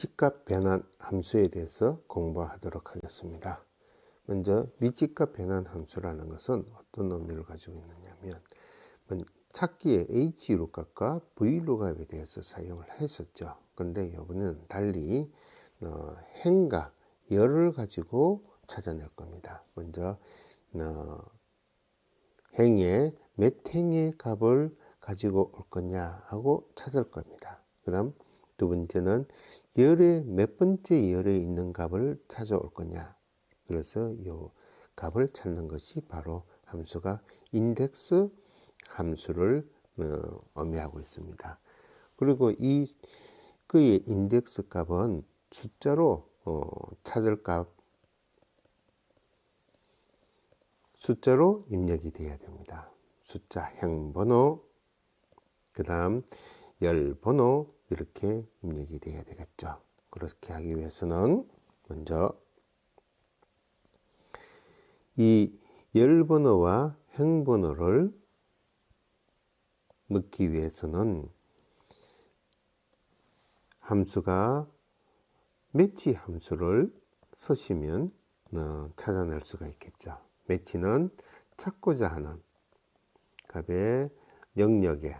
미지값 변환 함수에 대해서 공부하도록 하겠습니다. 먼저 미지값 변환 함수라는 것은 어떤 의미를 가지고 있느냐면, 찾기에 H룩값과 V룩값에 대해서 사용을 했었죠. 그런데 이번에는 달리 행과 열을 가지고 찾아낼 겁니다. 먼저 행의 몇 행의 값을 가지고 올 거냐 하고 찾을 겁니다. 그 다음 두 번째는 열의 몇 번째 열에 있는 값을 찾아올 거냐. 그래서 이 값을 찾는 것이 바로 함수가 인덱스 함수를 의미하고 있습니다. 그리고 그의 인덱스 값은 숫자로 찾을 값, 숫자로 입력이 되어야 됩니다. 숫자 행번호, 그 다음 열번호, 이렇게 입력이 되어야 되겠죠. 그렇게 하기 위해서는 먼저 이 열번호와 행번호를 넣기 위해서는 함수가 매치 함수를 쓰시면 찾아낼 수가 있겠죠. 매치는 찾고자 하는 값의 영역에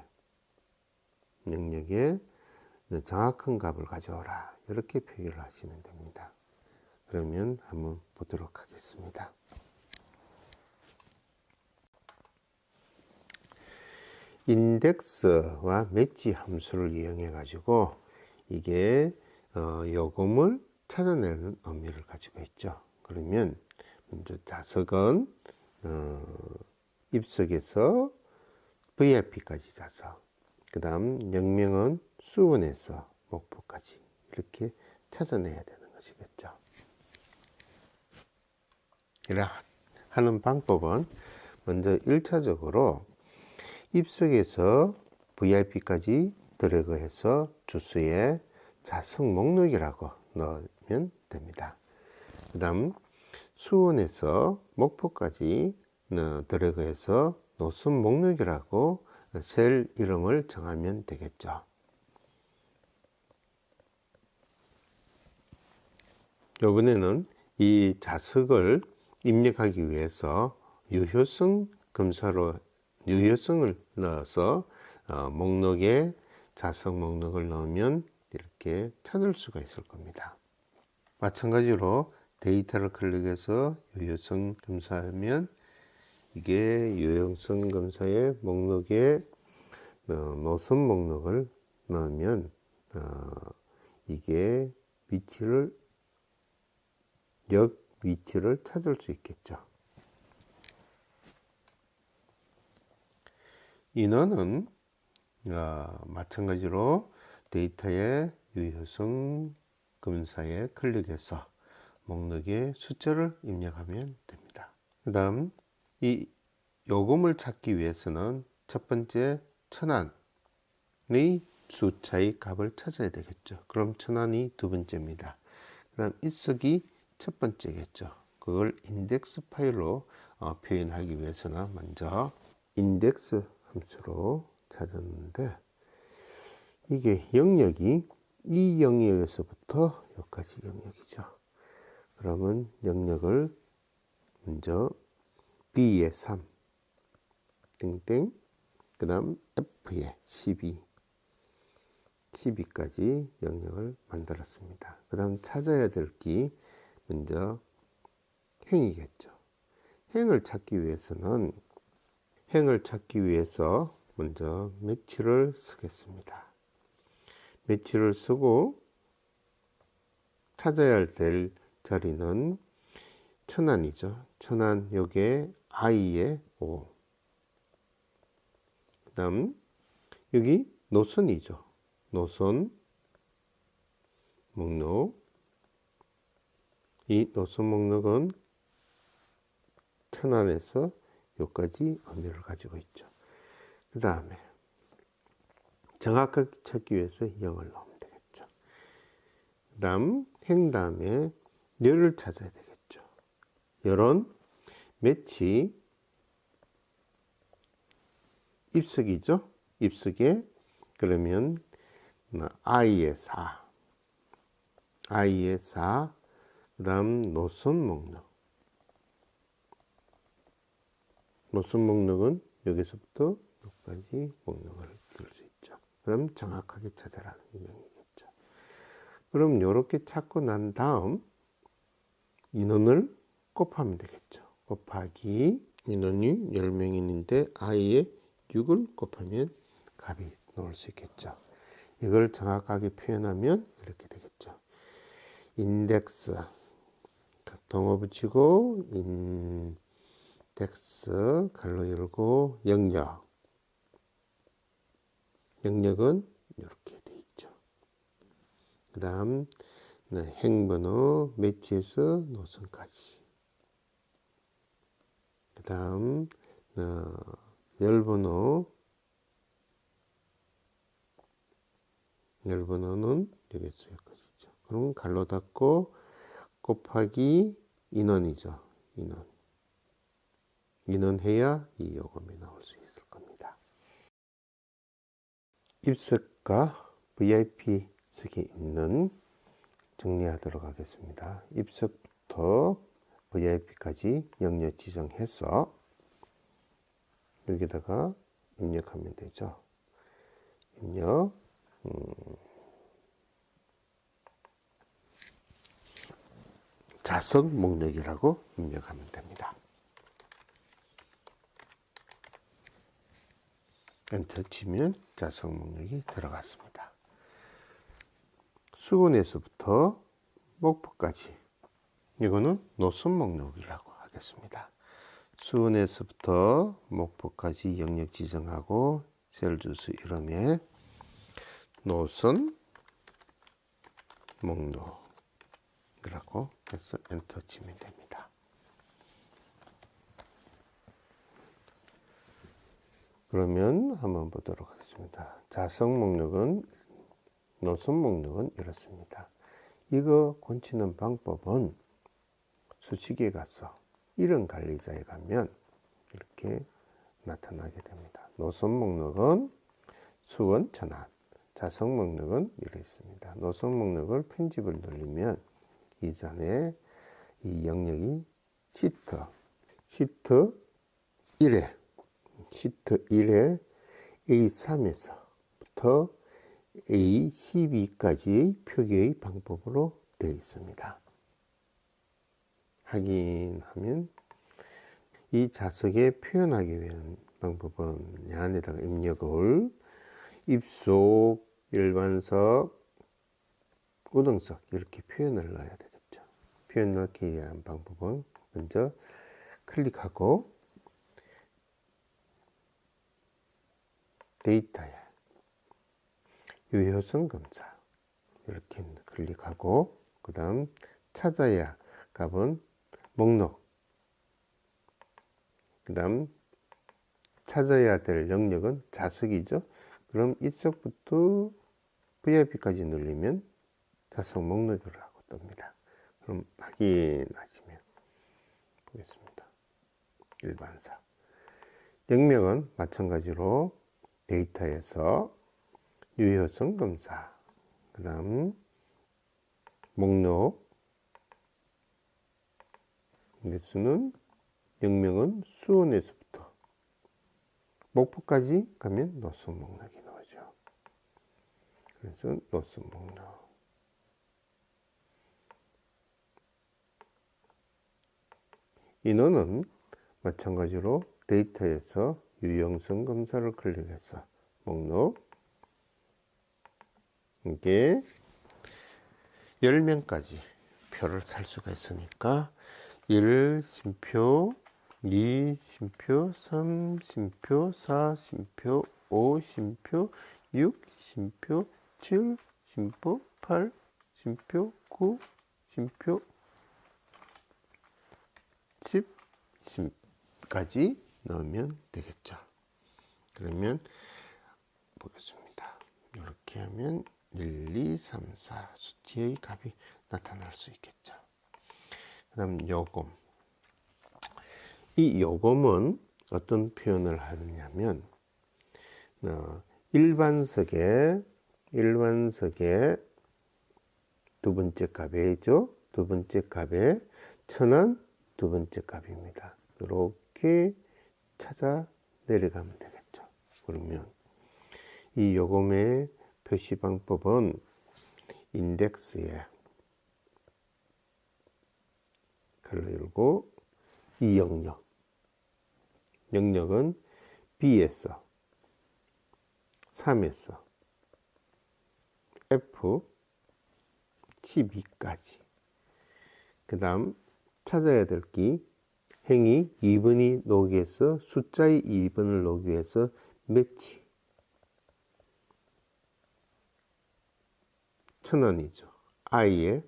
정확한 값을 가져오라, 이렇게 표기를 하시면 됩니다. 그러면 한번 보도록 하겠습니다. 인덱스와 매치 함수를 이용해 가지고 이게 요금을 찾아내는 의미를 가지고 있죠. 그러면 먼저 자석은 입석에서 VIP까지 자석, 그 다음 영명은 수원에서 목포까지 이렇게 찾아내야 되는 것이겠죠. 이렇게 하는 방법은 먼저 1차적으로 입석에서 VIP까지 드래그해서 주소에 자석 목록이라고 넣으면 됩니다. 그 다음 수원에서 목포까지 드래그해서 노선 목록이라고 셀 이름을 정하면 되겠죠. 이번에는 이 자석을 입력하기 위해서 유효성을 넣어서 목록에 자석 목록을 넣으면 이렇게 찾을 수가 있을 겁니다. 마찬가지로 데이터를 클릭해서 유효성 검사하면 이게 유효성 검사의 목록에 노선 목록을 넣으면 이게 역 위치를 찾을 수 있겠죠. 인원은 마찬가지로 데이터의 유효성 검사에 클릭해서 목록에 숫자를 입력하면 됩니다. 그 다음 이 요금을 찾기 위해서는 첫 번째 천안의 숫자의 값을 찾아야 되겠죠. 그럼 천안이 두 번째입니다. 그 다음 입석이 첫 번째겠죠. 그걸 인덱스 파일로 표현하기 위해서는 먼저 인덱스 함수로 찾았는데, 이게 영역이 이 영역에서부터 여기까지 영역이죠. 그러면 영역을 먼저 B에 3 땡땡, 그 다음 F에 12까지 영역을 만들었습니다. 그 다음 찾아야 될 게 먼저 행이겠죠. 행을 찾기 위해서 먼저 매치를 쓰겠습니다. 매치를 쓰고 찾아야 될 자리는 천안이죠. 천안 요게 I에 5. 그 다음 여기 노선이죠. 노선 목록. 이 노선 목록은 천안에서 여기까지 의미를 가지고 있죠. 그 다음에 정확하게 찾기 위해서 0을 넣으면 되겠죠. 그 다음 행 다음에 열을 찾아야 되겠죠. 열은 매치 입석이죠. 입석에 그러면 I에 4, I의 4, 그 다음 노선 목록. 노선 목록은 여기서부터 여기까지 목록을 들 수 있죠. 그럼 정확하게 찾아라는 명이겠죠. 그럼 이렇게 찾고 난 다음 인원을 곱하면 되겠죠. 곱하기 인원이 10명인데 I에 6을 곱하면 값이 나올 수 있겠죠. 이걸 정확하게 표현하면 이렇게 되겠죠. 인덱스 동어 붙이고 인덱스 가로 열고 영역. 영역은 이렇게 돼 있죠. 그 다음 행번호 매치에서 노선까지. 그 다음 열번호는 여기서 여기까지죠. 그럼 갈로 닫고 곱하기 인원이죠. 인원 해야 이 요금이 나올 수 있을 겁니다. 입석과 VIP석이 있는 정리하도록 하겠습니다. 입석부터 VIP까지 영역 지정해서 여기다가 입력하면 되죠. 입력 좌석 목록이라고 입력하면 됩니다. 엔터 치면 좌석 목록이 들어갔습니다. 수원에서부터 목포까지 이거는 노선 목록이라고 하겠습니다. 수원에서부터 목포까지 영역 지정하고 셀주스 이름에 노선 목록이라고 해서 엔터 치면 됩니다. 그러면 한번 보도록 하겠습니다. 좌석 목록은 노선 목록은 이렇습니다. 이거 고치는 방법은 수식에 가서 이런 관리자에 가면 이렇게 나타나게 됩니다. 노선 목록은 수원 천안, 좌석 목록은 이렇게 있습니다. 노선 목록을 편집을 누르면 이전에 이 영역이 시트 1에 A3에서부터 A12까지의 표기의 방법으로 되어 있습니다. 확인하면 이 좌석에 표현하기 위한 방법은 이 안에다가 입력을 입속, 일반석, 우등석 이렇게 표현을 넣어야 되겠죠. 표현 넣기 위한 방법은 먼저 클릭하고 데이터에 유효성 검사 이렇게 클릭하고 그 다음 찾아야 값은 목록 그 다음 찾아야 될 영역은 좌석이죠. 그럼 이쪽부터 VIP까지 누르면 좌석 목록이라고 뜹니다. 그럼 확인하시면 보겠습니다. 일반사 영역은 마찬가지로 데이터에서 유효성 검사 그 다음 목록 개수는 영명은 수원에서부터 목포까지 가면 노선 목록이 나오죠. 그래서 노선 목록 인원은 마찬가지로 데이터에서 유형성 검사를 클릭해서 목록 이게 10명까지 표를 살 수가 있으니까 1 심표, 2 심표, 3 심표, 4 심표, 5 심표, 6 심표, 7 심표, 8 심표, 9 심표, 10 심까지 넣으면 되겠죠. 그러면 보겠습니다. 이렇게 하면 1, 2, 3, 4 수치의 값이 나타날 수 있겠죠. 그 다음 요금. 이 요금은 어떤 표현을 하느냐면 일반석에 두 번째 값이죠. 두 번째 값에 1000원 두 번째 값입니다. 이렇게 찾아 내려가면 되겠죠. 그러면 이 요금의 표시 방법은 인덱스에 글로 열고 이 영역은 B에서 3에서 F 12까지 그 다음 찾아야 될 기 행위 2번이 나오기 위해서 숫자의 2번을 나오기 위해서 매치 1000원이죠. I에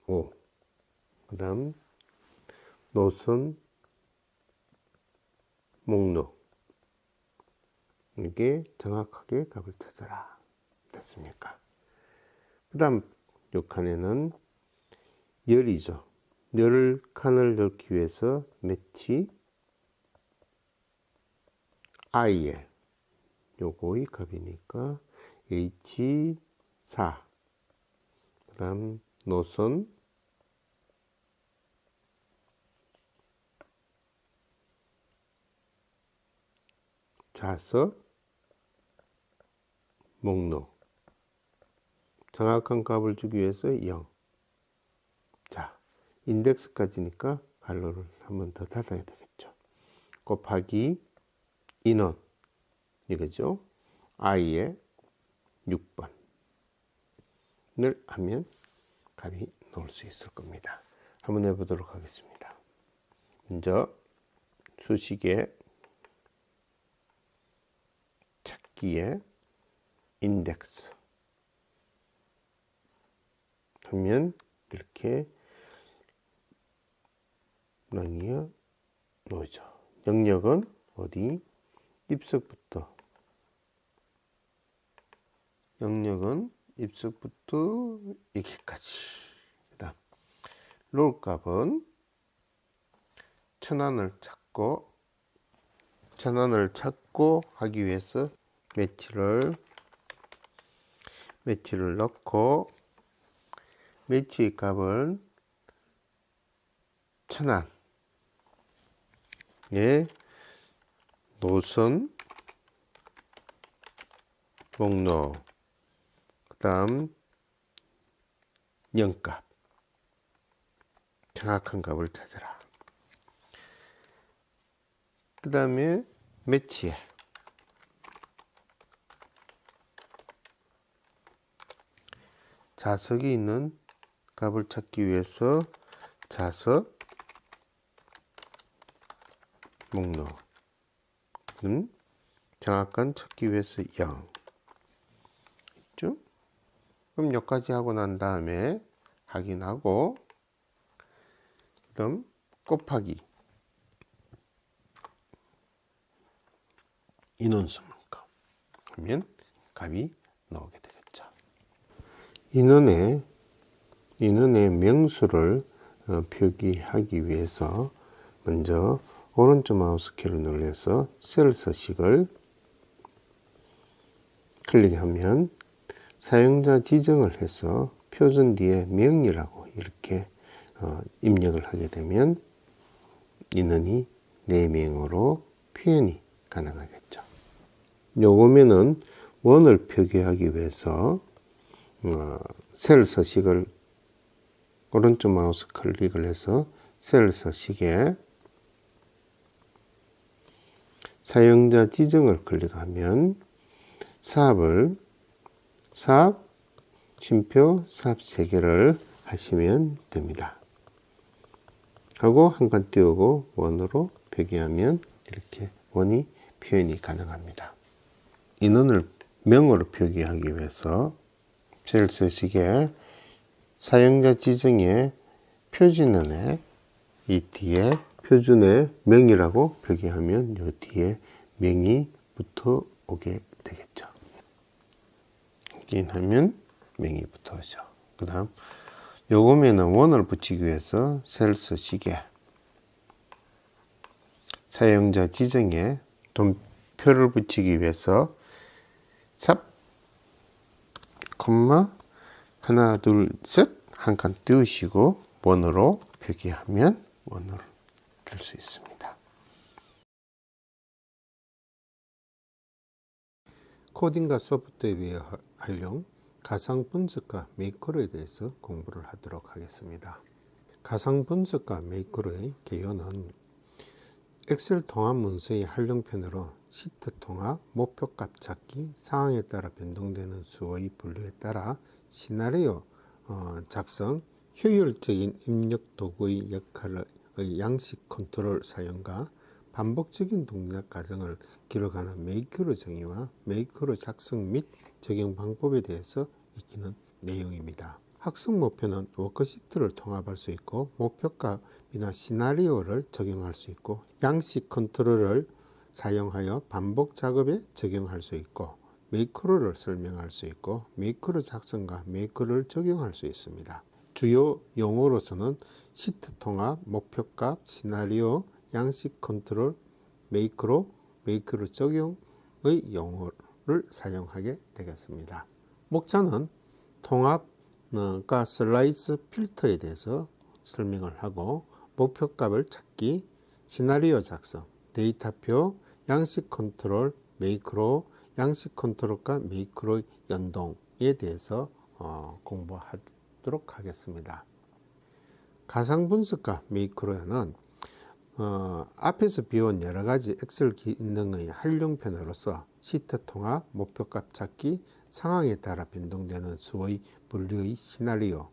5 그 다음 노선 목록 이게 정확하게 값을 찾아라 됐습니까? 그 다음 요 칸에는 열이죠. 열 칸을 넣기 위해서 매치 I에 요거의 값이니까 H4 그 다음 노선 좌석 목록 정확한 값을 주기 위해서 0. 자, 인덱스까지니까 괄호를 한 번 더 닫아야 되겠죠. 곱하기 인원 이거죠. I에 6번을 하면 값이 나올 수 있을 겁니다. 한번 해보도록 하겠습니다. 먼저 수식에 찾기에 인덱스 하면 이렇게 랑이어 놓죠. 영역은 어디? 입석부터 여기까지. 그 다음 롤 값은 1000원을 찾고 하기 위해서 매치를 넣고 매치의 값은 1000원에 노선 목록 그 다음 0값 정확한 값을 찾아라. 그 다음에 매치에 좌석이 있는 값을 찾기 위해서 좌석 목록 정확한 찾기 위해서 0 있죠? 그럼 여기까지 하고 난 다음에 확인하고 그다음 곱하기 인원수만큼 하면 값이 나오게 되겠죠. 인원의 명수를 표기하기 위해서 먼저 오른쪽 마우스 키를 눌러서 셀 서식을 클릭하면 사용자 지정을 해서 표준 뒤에 명이라고 이렇게 입력을 하게 되면 인원이 4명으로 표현이 가능하겠죠. 요거면은 원을 표기하기 위해서 셀 서식을 오른쪽 마우스 클릭을 해서 셀 서식에 사용자 지정을 클릭하면 사업, 쉼표, 사업 3개를 하시면 됩니다. 하고 한 칸 띄우고 원으로 표기하면 이렇게 원이 표현이 가능합니다. 인원을 명으로 표기하기 위해서 셀 서식에 사용자 지정에 표준인원에 이 뒤에 표준의 명이라고 표기하면 요 뒤에 명이 붙어 오게 되겠죠. 확인하면 명이 붙어 오죠. 그 다음 요거면은 원을 붙이기 위해서 셀 서식에 사용자 지정에 돈표를 붙이기 위해서 삽, 콤마, 하나, 둘, 셋. 한 칸 띄우시고 원으로 표기하면 원을 줄 수 있습니다. 코딩과 소프트웨어 활용, 가상 분석과 매크로에 대해서 공부를 하도록 하겠습니다. 가상 분석과 매크로의 개요는 엑셀 통합 문서의 활용편으로 시트 통합, 목표값 찾기, 상황에 따라 변동되는 수의 분류에 따라 시나리오 작성, 효율적인 입력 도구의 역할의 양식 컨트롤 사용과 반복적인 동작 과정을 기록하는 매크로 정의와 매크로 작성 및 적용 방법에 대해서 익히는 내용입니다. 학습 목표는 워크시트를 통합할 수 있고 목표값이나 시나리오를 적용할 수 있고 양식 컨트롤을 사용하여 반복 작업에 적용할 수 있고 매크로를 설명할 수 있고 매크로 작성과 매크로를 적용할 수 있습니다. 주요 용어로서는 시트 통합, 목표값, 시나리오, 양식 컨트롤, 매크로 적용의 용어를 사용하게 되겠습니다. 목차는 통합과 슬라이스 필터에 대해서 설명을 하고 목표값을 찾기, 시나리오 작성, 데이터표, 양식 컨트롤, 매크로, 양식 컨트롤과 매크로 연동에 대해서 공부하도록 하겠습니다. 가상 분석과 매크로는 앞에서 비운 여러 가지 엑셀 기능의 활용편으로서 시트 통합, 목표값 찾기, 상황에 따라 변동되는 수의 분류의 시나리오,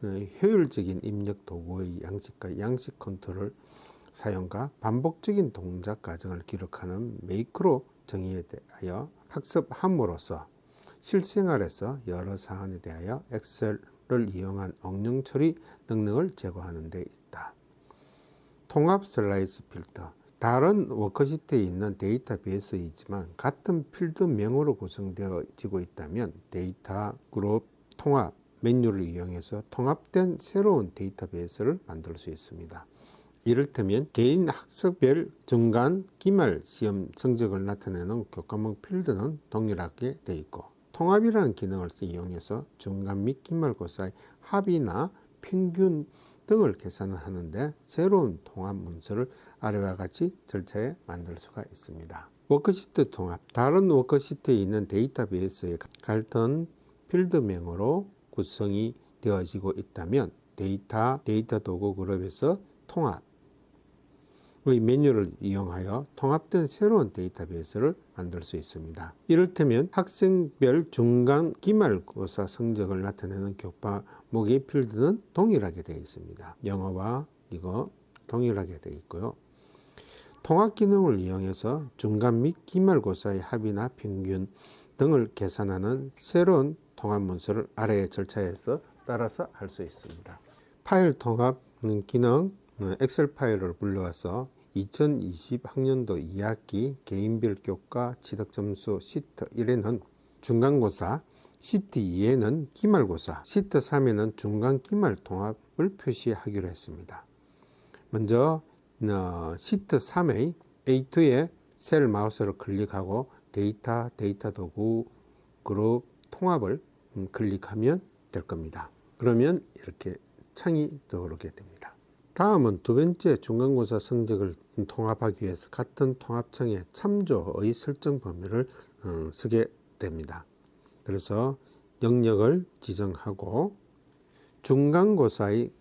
효율적인 입력 도구의 양식과 양식 컨트롤 사용과 반복적인 동작 과정을 기록하는 매크로 정의에 대하여 학습함으로써 실생활에서 여러 사안에 대하여 엑셀을 이용한 응용 처리 능력을 제고하는 데 있다. 통합 슬라이스 필터, 다른 워크시트에 있는 데이터베이스이지만 같은 필드명으로 구성되어지고 있다면 데이터 그룹 통합 메뉴를 이용해서 통합된 새로운 데이터베이스를 만들 수 있습니다. 이를테면 개인 학습별 중간 기말 시험 성적을 나타내는 교과목 필드는 동일하게 되어 있고 통합이라는 기능을 이용해서 중간 및 기말고사의 합이나 평균 등을 계산하는데 새로운 통합 문서를 아래와 같이 절차에 만들 수가 있습니다. 워크시트 통합, 다른 워크시트에 있는 데이터베이스의 같은 필드명으로 구성이 되어지고 있다면 데이터 도구 그룹에서 통합 메뉴를 이용하여 통합된 새로운 데이터베이스를 만들 수 있습니다. 이를테면 학생별 중간 기말고사 성적을 나타내는 교과목의 필드는 동일하게 되어 있습니다. 영어와 이거 동일하게 되어 있고요. 통합 기능을 이용해서 중간 및 기말고사의 합이나 평균 등을 계산하는 새로운 통합 문서를 아래의 절차에서 따라서 할 수 있습니다. 파일 통합 기능, 엑셀 파일을 불러와서 2020 학년도 2학기 개인별 교과 취득점수 시트 1에는 중간고사, 시트 2에는 기말고사, 시트 3에는 중간 기말 통합을 표시하기로 했습니다. 먼저 시트 3의 A2에 셀 마우스를 클릭하고 데이터 도구 그룹 통합을 클릭하면 될 겁니다. 그러면 이렇게 창이 떠오르게 됩니다. 다음은 두 번째 중간고사 성적을 통합하기 위해서 같은 통합청의 참조의 설정 범위를 쓰게 됩니다. 그래서 영역을 지정하고 중간고사의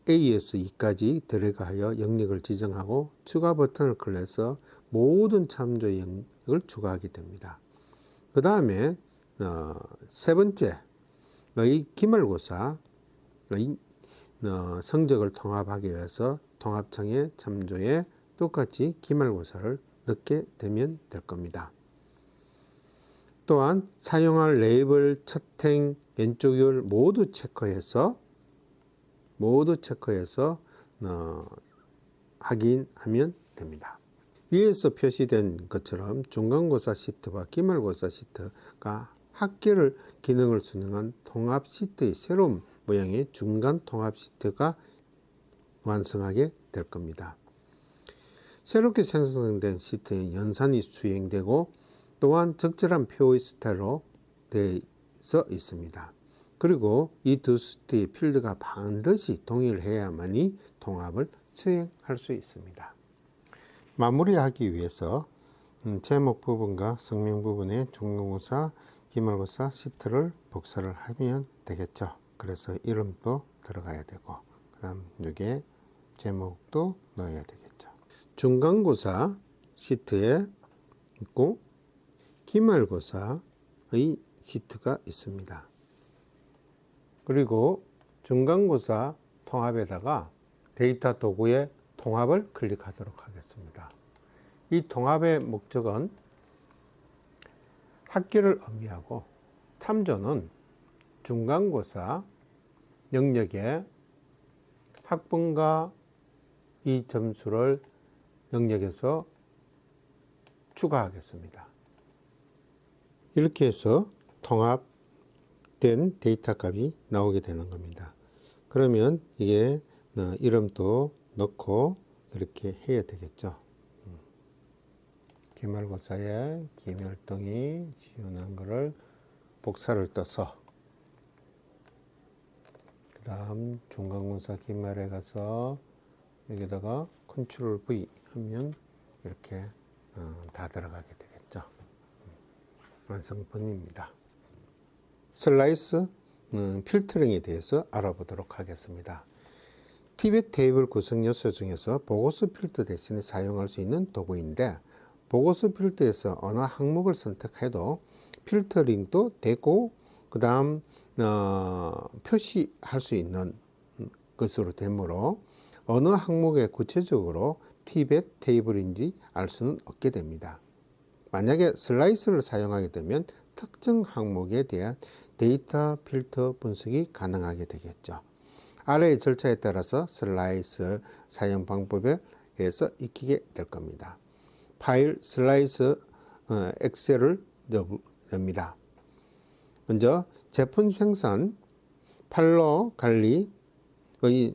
A에서 E까지 들어가여 영역을 지정하고 추가 버튼을 클릭해서 모든 참조 영역을 추가하게 됩니다. 그 다음에 세 번째의 기말고사의 성적을 통합하기 위해서 통합청의 참조에 똑같이 기말고사를 넣게 되면 될 겁니다. 또한 사용할 레이블, 채팅, 왼쪽을 모두 체크해서 확인하면 됩니다. 위에서 표시된 것처럼 중간고사 시트와 기말고사 시트가 학기를 기능을 수행한 통합 시트의 새로운 모양의 중간 통합 시트가 완성하게 될 겁니다. 새롭게 생성된 시트에 연산이 수행되고 또한 적절한 표의 스타일로 되어 있습니다. 그리고 이 두 시트의 필드가 반드시 동일해야만이 통합을 수행할 수 있습니다. 마무리하기 위해서 제목 부분과 성명 부분의 중간고사, 기말고사 시트를 복사를 하면 되겠죠. 그래서 이름도 들어가야 되고, 그 다음 여기에 제목도 넣어야 되겠죠. 중간고사 시트에 있고 기말고사의 시트가 있습니다. 그리고 중간고사 통합에다가 데이터 도구의 통합을 클릭하도록 하겠습니다. 이 통합의 목적은 학기를 의미하고 참조는 중간고사 영역에 학번과 이 점수를 영역에서 추가하겠습니다. 이렇게 해서 통합된 데이터 값이 나오게 되는 겁니다. 그러면 이게 이름도 넣고 이렇게 해야 되겠죠. 기말고사에 김열동이 지원한 거를 복사를 떠서 그 다음 중간고사 기말에 가서 여기다가 컨트롤 V 하면 이렇게 다 들어가게 되겠죠. 완성본입니다. 슬라이스 필터링에 대해서 알아보도록 하겠습니다. 티벳 테이블 구성 요소 중에서 보고서 필터 대신에 사용할 수 있는 도구인데, 보고서 필터에서 어느 항목을 선택해도 필터링도 되고 그 다음 표시할 수 있는 것으로 되므로 어느 항목에 구체적으로 티벳 테이블인지 알 수는 없게 됩니다. 만약에 슬라이스를 사용하게 되면 특정 항목에 대한 데이터 필터 분석이 가능하게 되겠죠. 아래의 절차에 따라서 슬라이스 사용 방법에 의해서 익히게 될 겁니다. 파일 슬라이스 엑셀을 엽니다. 먼저 제품 생산 판로 관리의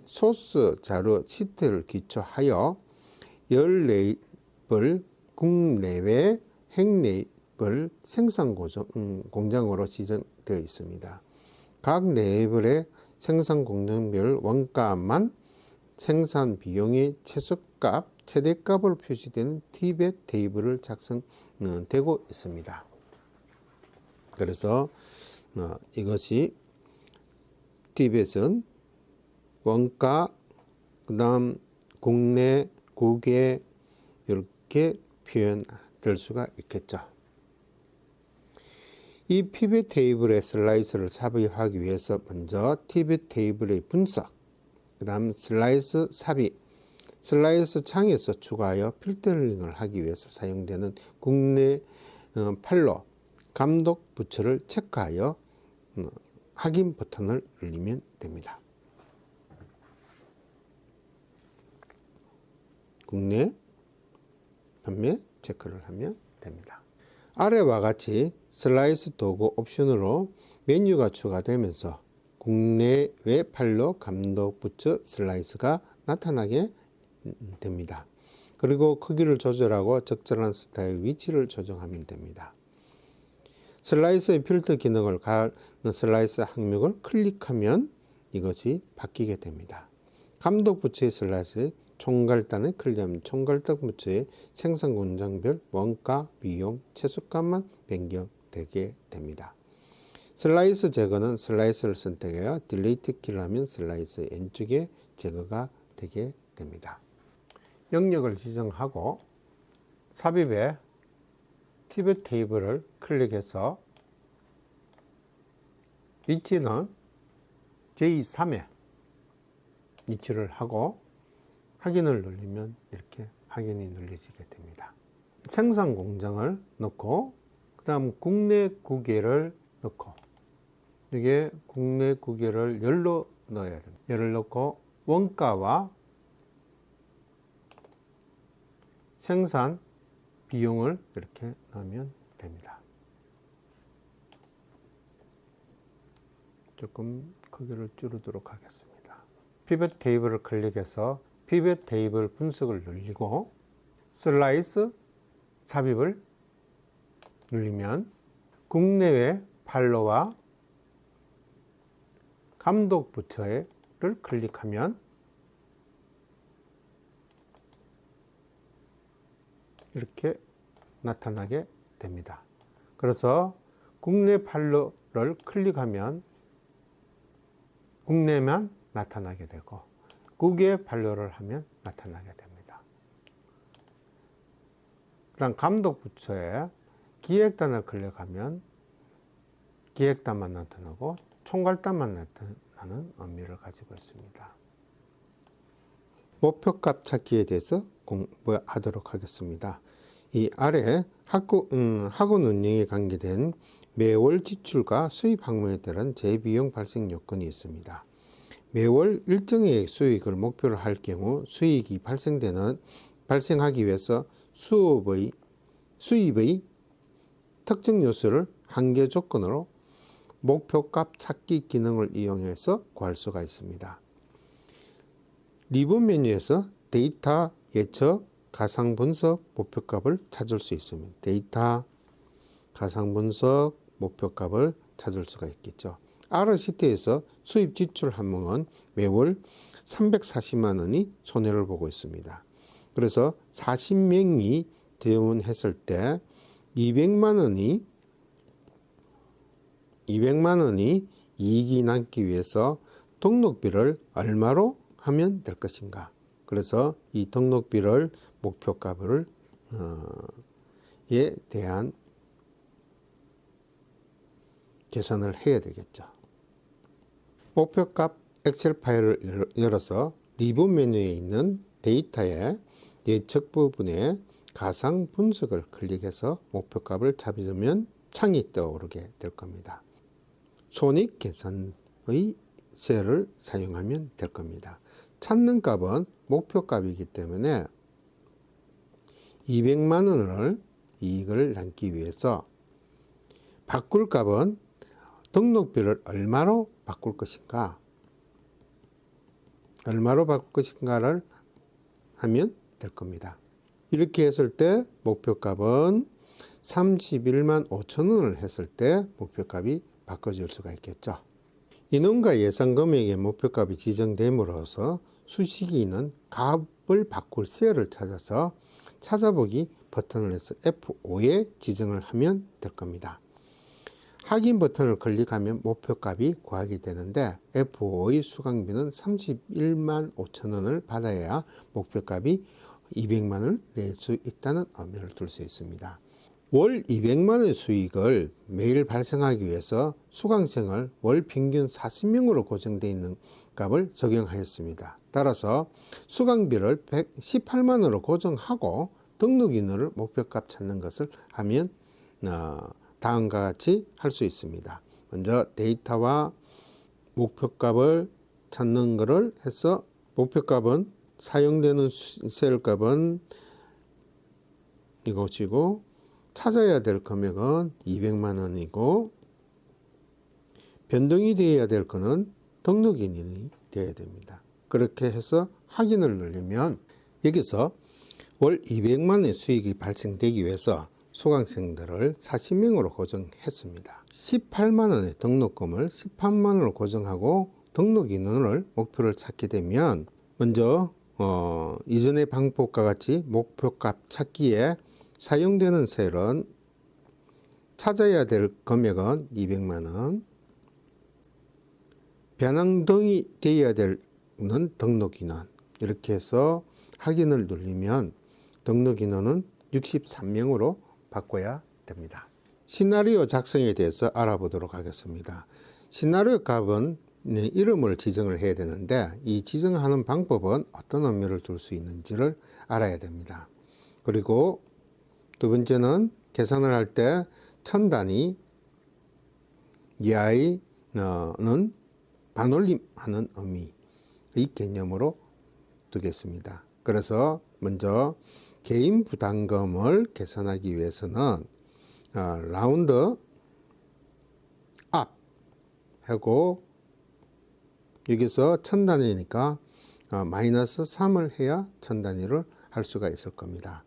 소스 자료 시트를 기초하여 열 레이블 국내외 행 레이블 생산 공장으로 지정되어 있습니다. 각 레이블의 생산 공정별 원가만 생산 비용의 최소값, 최대값으로 표시되는 티벳 테이블을 작성되고 있습니다. 그래서 이것이 티벳은 원가, 그 다음 국내, 국외 이렇게 표현될 수가 있겠죠. 이 피벗 테이블의 슬라이스를 삽입하기 위해서 먼저 티벳 테이블의 분석, 그 다음 슬라이스 삽입, 슬라이스 창에서 추가하여 필터링을 하기 위해서 사용되는 국내 판로, 감독 부처를 체크하여 확인 버튼을 누르면 됩니다. 국내 판매 체크를 하면 됩니다. 아래와 같이 슬라이스 도구 옵션으로 메뉴가 추가되면서 국내외 판로 감독 부처 슬라이스가 나타나게 됩니다. 그리고 크기를 조절하고 적절한 스타일 위치를 조정하면 됩니다. 슬라이스의 필터 기능을 가는 슬라이스 항목을 클릭하면 이것이 바뀌게 됩니다. 감독 부처의 슬라이스의 총괄단을 클릭하면 총괄단 부처의 생산 공장별 원가, 비용, 최소값만 변경되게 됩니다. 슬라이스 제거는 슬라이스를 선택하여 딜리트 키를 하면 슬라이스 왼쪽에 제거가 되게 됩니다. 영역을 지정하고 삽입에 티벳 테이블을 클릭해서 위치는 제3에 위치를 하고 확인을 누르면 이렇게 확인이 눌려지게 됩니다. 생산 공장을 넣고 그 다음 국내 국외를 넣고 이게 국내 국외를 열로 넣어야 됩니다. 열을 넣고 원가와 생산 비용을 이렇게 넣으면 됩니다. 조금 크기를 줄이도록 하겠습니다. 피벗 테이블을 클릭해서 피벗 테이블 분석을 누르고 슬라이스 삽입을 누르면 국내외 판로와 감독 부처를 클릭하면 이렇게 나타나게 됩니다. 그래서 국내 판로를 클릭하면 국내만 나타나게 되고 국외 판로를 하면 나타나게 됩니다. 그다음 감독 부처에 기획단을 클릭하면 기획단만 나타나고 총괄단만 나타나는 의미를 가지고 있습니다. 목표값 찾기에 대해서 공부하도록 하겠습니다. 이 아래 학원 운영에 관계된 매월 지출과 수입 항목에 따른 재비용 발생 요건이 있습니다. 매월 일정의 수익을 목표로 할 경우 수익이 발생하기 위해서 수입의 특정 요소를 한계 조건으로 목표값 찾기 기능을 이용해서 구할 수가 있습니다. 리본 메뉴에서 데이터, 예측, 가상 분석, 목표값을 찾을 수 있습니다. 데이터, 가상 분석, 목표값을 찾을 수가 있겠죠. R시트에서 수입 지출 항목은 매월 340만 원이 손해를 보고 있습니다. 그래서 40명이 대원했을 때 200만 원이 이익이 남기 위해서 등록비를 얼마로 하면 될 것인가. 그래서 이 등록비를 목표값을 에 대한 계산을 해야 되겠죠. 목표값 엑셀 파일을 열어서 리본 메뉴에 있는 데이터의 예측 부분에 가상 분석을 클릭해서 목표값을 잡으면 창이 떠오르게 될 겁니다. 손익 계산의 셀을 사용하면 될 겁니다. 찾는 값은 목표값이기 때문에 200만 원을 이익을 남기 위해서 바꿀 값은 등록비를 얼마로 바꿀 것인가를 하면 될 겁니다. 이렇게 했을 때 목표값은 31만 5천 원을 했을 때 목표값이 바꿔질 수가 있겠죠. 인원과 예상 금액의 목표값이 지정됨으로써 수식이 있는 값을 바꿀 셀을 찾아서 찾아보기 버튼을 해서 F5에 지정을 하면 될 겁니다. 확인 버튼을 클릭하면 목표값이 구하게 되는데 F5의 수강비는 31만 5천 원을 받아야 목표값이 200만 원을 낼 수 있다는 의미를 둘 수 있습니다. 월 200만 원의 수익을 매일 발생하기 위해서 수강생을 월 평균 40명으로 고정되어 있는 값을 적용하였습니다. 따라서 수강비를 118만 원으로 고정하고 등록 인원을 목표값 찾는 것을 하면 다음과 같이 할 수 있습니다. 먼저 데이터와 목표값을 찾는 것을 해서 목표값은 사용되는 셀 값은 이것이고 찾아야 될 금액은 200만 원이고 변동이 되어야 될 것은 등록인이 되어야 됩니다. 그렇게 해서 확인을 누르면 여기서 월 200만 원의 수익이 발생되기 위해서 수강생들을 40명으로 고정했습니다. 18만 원의 등록금을 18만 원으로 고정하고 등록 인원을 목표를 찾게 되면 먼저 이전의 방법과 같이 목표값 찾기에 사용되는 셀은 찾아야 될 금액은 200만 원, 변동이 되어야 되는 등록 인원 이렇게 해서 확인을 누르면 등록 인원은 63명으로 바꿔야 됩니다. 시나리오 작성에 대해서 알아보도록 하겠습니다. 시나리오 값은 이름을 지정을 해야 되는데 이 지정하는 방법은 어떤 의미를 둘 수 있는지를 알아야 됩니다. 그리고 두 번째는 계산을 할 때 1000단위 이하의 는 반올림하는 의미의 개념으로 두겠습니다. 그래서 먼저 개인 부담금을 계산하기 위해서는 라운드 업 하고 여기서 1000단위니까 마이너스 3을 해야 1000단위를 할 수가 있을 겁니다.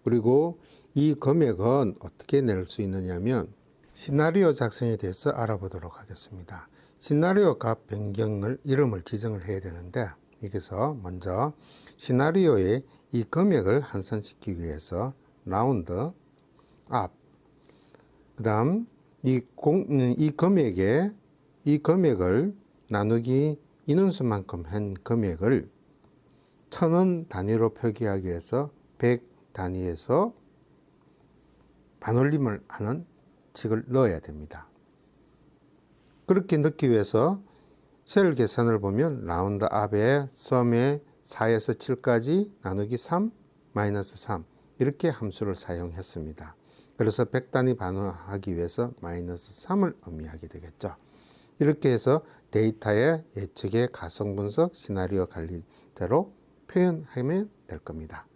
그리고 이 금액은 어떻게 낼 수 있느냐면 시나리오 작성에 대해서 알아보도록 하겠습니다. 시나리오 값 변경을 이름을 지정을 해야 되는데, 여기서 먼저 시나리오의 이 금액을 환산시키기 위해서 라운드 업, 그 다음 이 금액을 나누기 인원수만큼 한 금액을 1000원 단위로 표기하기 위해서 100 단위에서 반올림을 하는 칙을 넣어야 됩니다. 그렇게 넣기 위해서 셀 계산을 보면 라운드 업의 썸에 4에서 7까지 나누기 3 마이너스 3 이렇게 함수를 사용했습니다. 그래서 100단위 반환하기 위해서 마이너스 3을 의미하게 되겠죠. 이렇게 해서 데이터의 예측의 가성분석 시나리오 관리대로 표현하면 될 겁니다.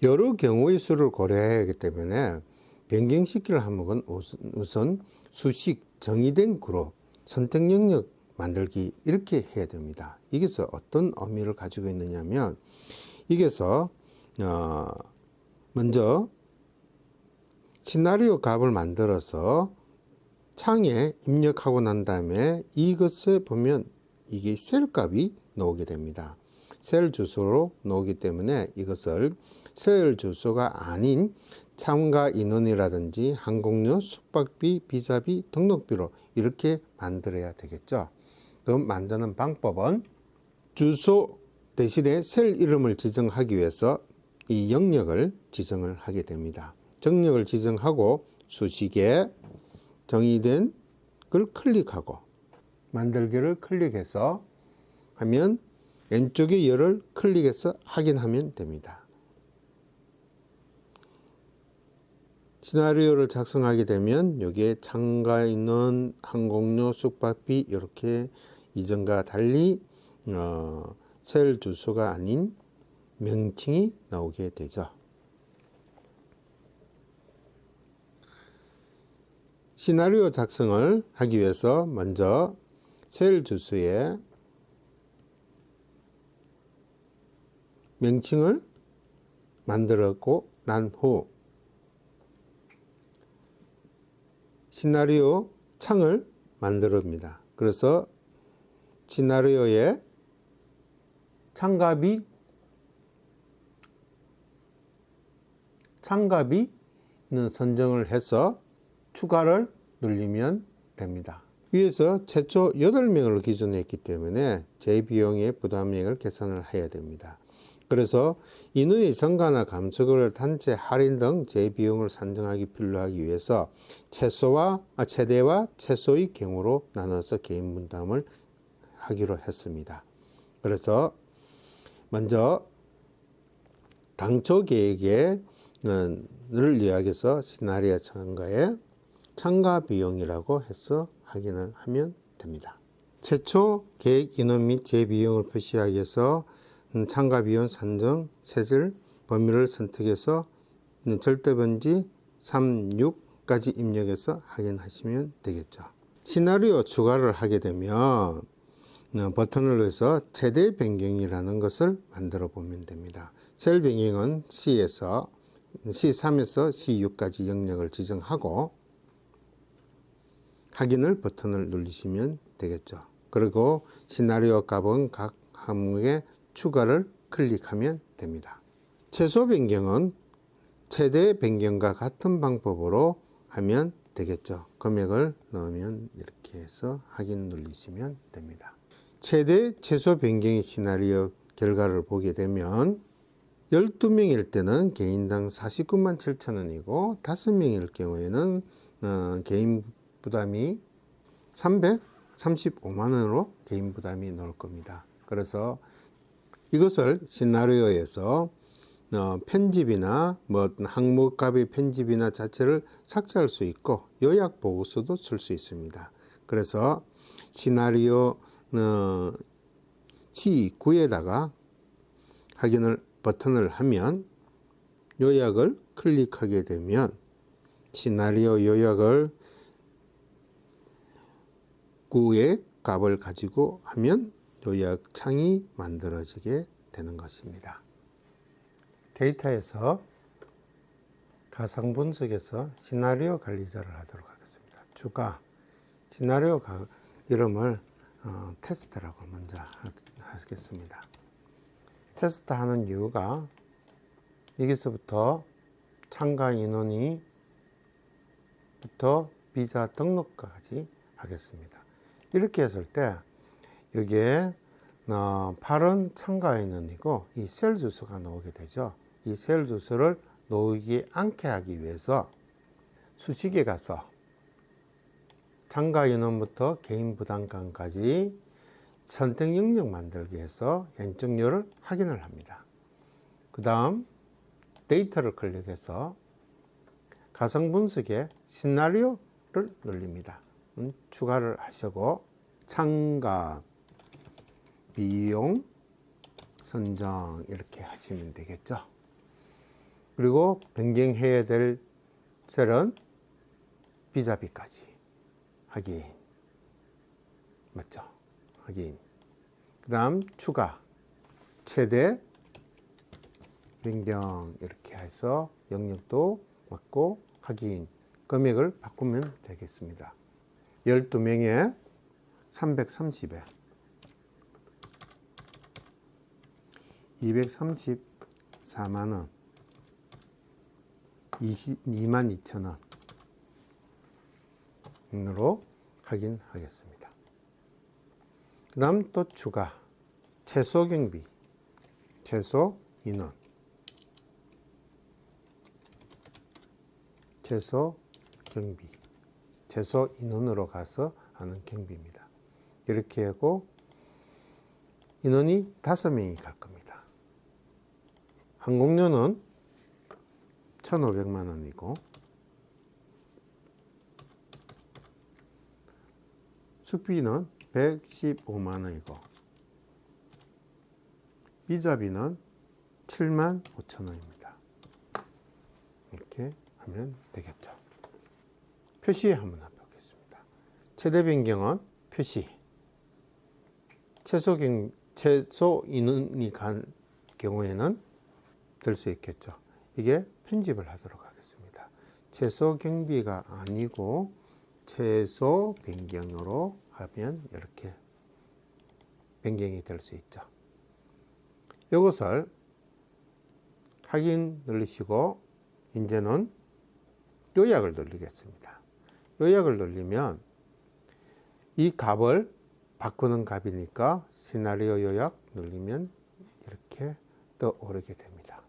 여러 경우의 수를 고려해야 하기 때문에 변경시킬 항목은 우선 수식, 정의된 그룹, 선택 영역 만들기 이렇게 해야 됩니다. 이게서 어떤 의미를 가지고 있느냐면, 이게서 먼저 시나리오 값을 만들어서 창에 입력하고 난 다음에 이것에 보면 이게 셀 값이 나오게 됩니다. 셀 주소로 나오기 때문에 이것을 셀 주소가 아닌 참가 인원이라든지 항공료, 숙박비, 비자비, 등록비로 이렇게 만들어야 되겠죠. 그럼 만드는 방법은 주소 대신에 셀 이름을 지정하기 위해서 이 영역을 지정을 하게 됩니다. 정역을 지정하고 수식에 정의된 걸 클릭하고 만들기를 클릭해서 하면 왼쪽에 열을 클릭해서 확인하면 됩니다. 시나리오를 작성하게 되면 여기에 참가 인원, 항공료, 숙박비 이렇게 이전과 달리 셀 주소가 아닌 명칭이 나오게 되죠. 시나리오 작성을 하기 위해서 먼저 셀 주소에 명칭을 만들었고 난 후 시나리오 창을 만듭니다. 그래서 시나리오에 창갑이 선정을 해서 추가를 누르면 됩니다. 위에서 최초 8명을 기준으로 했기 때문에 제 비용의 부담액을 계산을 해야 됩니다. 그래서 인원의 증가나 감소를 단체 할인 등 제 비용을 산정하기 필요하기 위해서 최대와 최소의 경우로 나눠서 개인 분담을 하기로 했습니다. 그래서 먼저 당초 계획을 요약해서 시나리오 참가에 참가 비용이라고 해서 확인을 하면 됩니다. 최초 계획 인원 및 제 비용을 표시하기 위해서 참가 비용 산정 세질 범위를 선택해서 절대번지 3, 6까지 입력해서 확인하시면 되겠죠. 시나리오 추가를 하게 되면 버튼을 눌러서 최대 변경이라는 것을 만들어 보면 됩니다. 셀 변경은 C3에서 C6까지 영역을 지정하고 확인을 버튼을 누르시면 되겠죠. 그리고 시나리오 값은 각 항목에 추가를 클릭하면 됩니다. 최소 변경은 최대 변경과 같은 방법으로 하면 되겠죠. 금액을 넣으면 이렇게 해서 확인 누르시면 됩니다. 최대 최소 변경의 시나리오 결과를 보게 되면 12명일 때는 개인당 49만 7천 원이고 5명일 경우에는 개인 부담이 335만 원으로 개인 부담이 나올 겁니다. 그래서 이것을 시나리오에서 편집이나 항목값의 편집이나 자체를 삭제할 수 있고 요약 보고서도 쓸 수 있습니다. 그래서 시나리오 C9에다가 확인을 버튼을 하면 요약을 클릭하게 되면 시나리오 요약을 9의 값을 가지고 하면 요약 창이 만들어지게 되는 것입니다. 데이터에서 가상 분석에서 시나리오 관리자를 하도록 하겠습니다. 주가 시나리오 이름을 테스트라고 먼저 하겠습니다. 테스트 하는 이유가 여기서부터 참가 인원이 부터 비자 등록까지 하겠습니다. 이렇게 했을 때 여기에 8은 참가 인원이고 이 셀 주소가 나오게 되죠. 이 셀 주소를 놓이지 않게 하기 위해서 수식에 가서 참가 인원부터 개인 부담감까지 선택 영역 만들기 위해서 연정료를 확인을 합니다. 그 다음 데이터를 클릭해서 가상 분석에 시나리오를 눌립니다. 추가를 하시고 참가 비용 선정 이렇게 하시면 되겠죠. 그리고 변경해야 될 셀은 비자비까지 확인. 맞죠? 확인. 그 다음 추가 최대 변경 이렇게 해서 영역도 맞고 확인. 금액을 바꾸면 되겠습니다. 12명에 330에 234만원 22,000원으로 확인하겠습니다. 그 다음 또 추가 최소 경비 최소 인원 최소 경비 최소 인원으로 가서 하는 경비입니다. 이렇게 하고 인원이 5명이 갈 겁니다. 항공료는 1,500만 원이고 숙비는 115만 원이고 비자비는 7만 5천 원입니다. 이렇게 하면 되겠죠. 표시 한번 해보겠습니다. 최대 변경은 표시 최소 인원이 간 경우에는 될 수 있겠죠. 이게 편집을 하도록 하겠습니다. 최소 경비가 아니고 최소 변경으로 하면 이렇게 변경이 될 수 있죠. 이것을 확인 누르시고 이제는 요약을 누르겠습니다. 요약을 누르면 이 값을 바꾸는 값이니까 시나리오 요약 누르면 이렇게 떠오르게 됩니다.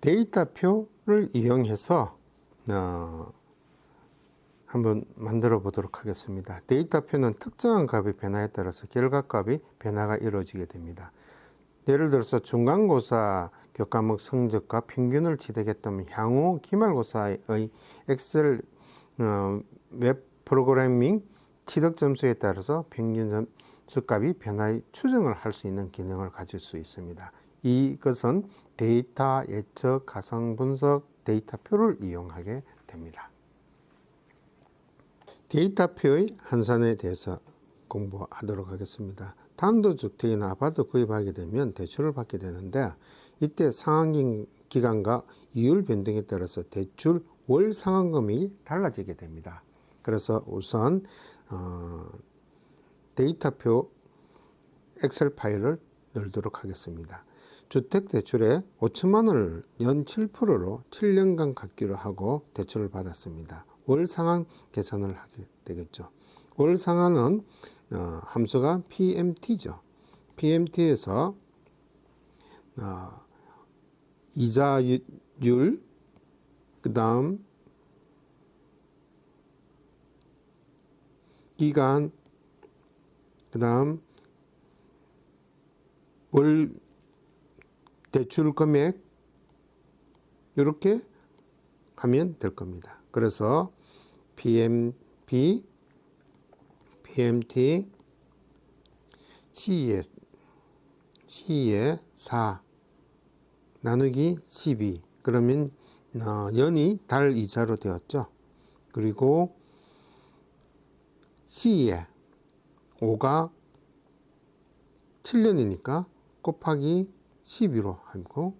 데이터표를 이용해서 한번 만들어 보도록 하겠습니다. 데이터표는 특정한 값의 변화에 따라서 결과값이 변화가 이루어지게 됩니다. 예를 들어서 중간고사 교과목 성적과 평균을 취득했다면 향후 기말고사의 엑셀 웹 프로그래밍 취득 점수에 따라서 평균 점수 값이 변화의 추정을 할 수 있는 기능을 가질 수 있습니다. 이것은 데이터 예측, 가상 분석, 데이터표를 이용하게 됩니다. 데이터표의 환산에 대해서 공부하도록 하겠습니다. 단독주택이나 아파트 구입하게 되면 대출을 받게 되는데 이때 상환기간과 이율 변동에 따라서 대출 월 상환금이 달라지게 됩니다. 그래서 우선 데이터표 엑셀 파일을 열도록 하겠습니다. 주택대출에 5천만 원을 연 7%로 7년간 갚기로 하고 대출을 받았습니다. 월 상환 계산을 하게 되겠죠. 월 상환은 함수가 PMT죠. PMT에서 이자율, 그 다음 기간, 그 다음 월 대출 금액 이렇게 하면 될 겁니다. 그래서 PMT C에 4 나누기 12 그러면 연이 달 이자로 되었죠. 그리고 C에 5가 7년이니까 곱하기 12로 하고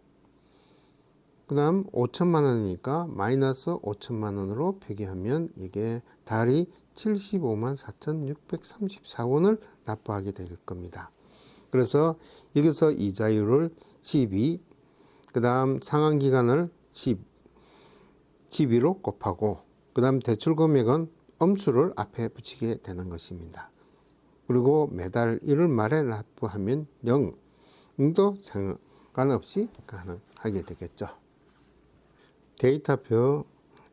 그 다음 5천만 원이니까 마이너스 5천만 원으로 표기하면 이게 달이 75만 4,634원을 납부하게 될 겁니다. 그래서 여기서 이자율을 12, 그 다음 상환기간을 12로 곱하고, 그 다음 대출금액은 엄수를 앞에 붙이게 되는 것입니다. 그리고 매달 1월 말에 납부하면 0도 상관없이 가능하게 되겠죠. 데이터표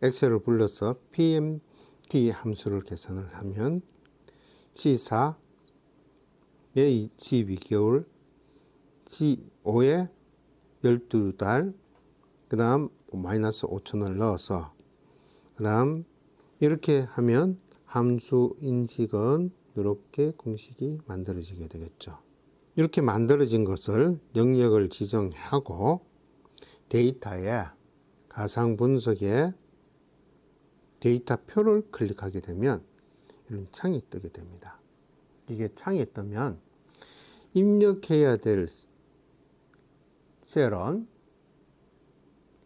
엑셀을 불러서 PMT 함수를 계산을 하면 C4의 12개월, C5에 12달, 그 다음 마이너스 5천을 넣어서, 그 다음 이렇게 하면 함수 인식은 이렇게 공식이 만들어지게 되겠죠. 이렇게 만들어진 것을 영역을 지정하고 데이터에 가상 분석에 데이터표를 클릭하게 되면 이런 창이 뜨게 됩니다. 이게 창이 뜨면 입력해야 될 셀은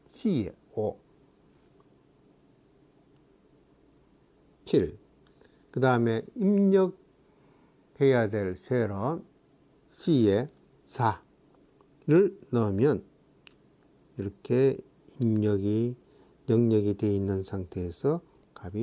C에 5, 7, 그 다음에 입력해야 될 셀은 C에 4를 넣으면 이렇게 입력이 영역이 되어 있는 상태에서 값이